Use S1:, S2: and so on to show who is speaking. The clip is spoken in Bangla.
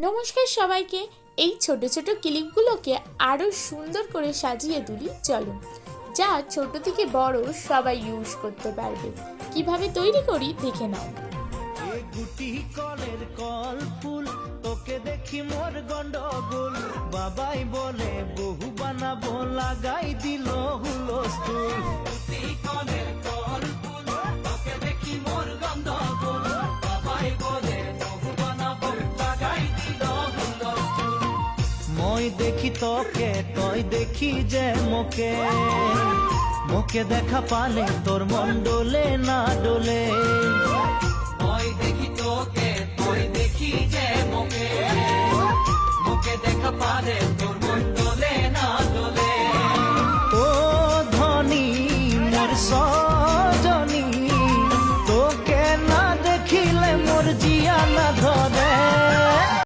S1: নমস্কার সবাইকে। এই ছোট ছোট ক্লিপগুলোকে আরো সুন্দর করে সাজিয়ে তুলি চলো, যা ছোট থেকে বড় সবাই ইউজ করতে পারবে। কিভাবে তৈরি করি দেখে নাও।
S2: গুটি কলের কল ফুল তোকে দেখি মোর গন্ডগোল, বাবাই বলে বহু বানাবো লাগাই দিল হুলস্থুল। গুটি কলের কল ফুল তোকে দেখি মোর গন্ডগোল, বাবাই বলে বহু বানাবো লাগাই দিল হুলস্থুল। মই দেখি তোকে তই দেখি যে মোকে, মোকে দেখা পালে তোর মন ডোলে না ডোলে। মই দেখি